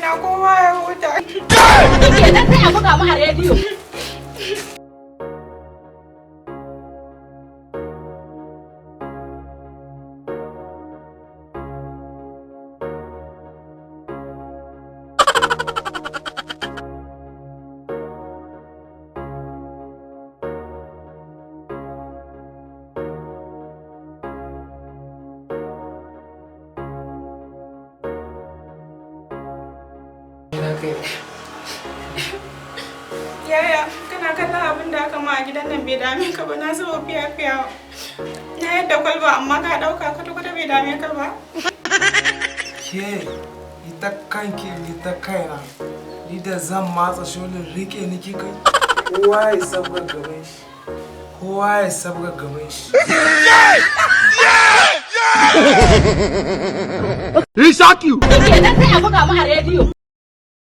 na kowa ya huta. Kenan sai a buga mu a rediyo. Yaya, kana kallon abin da aka ma a gidan nan bai dame ka ba, na zuba fiya-fiya. Na yadda kwalba amma ka ɗauka kwata-kwata bai dame ka ba. Ke, ita kanki ita kaina, ni da zan matsa sholin rike ni kai. Kowa ya sabga gaban shi. Kowa ya sabga gaban shi. Kenan sai a buga mu a rediyo.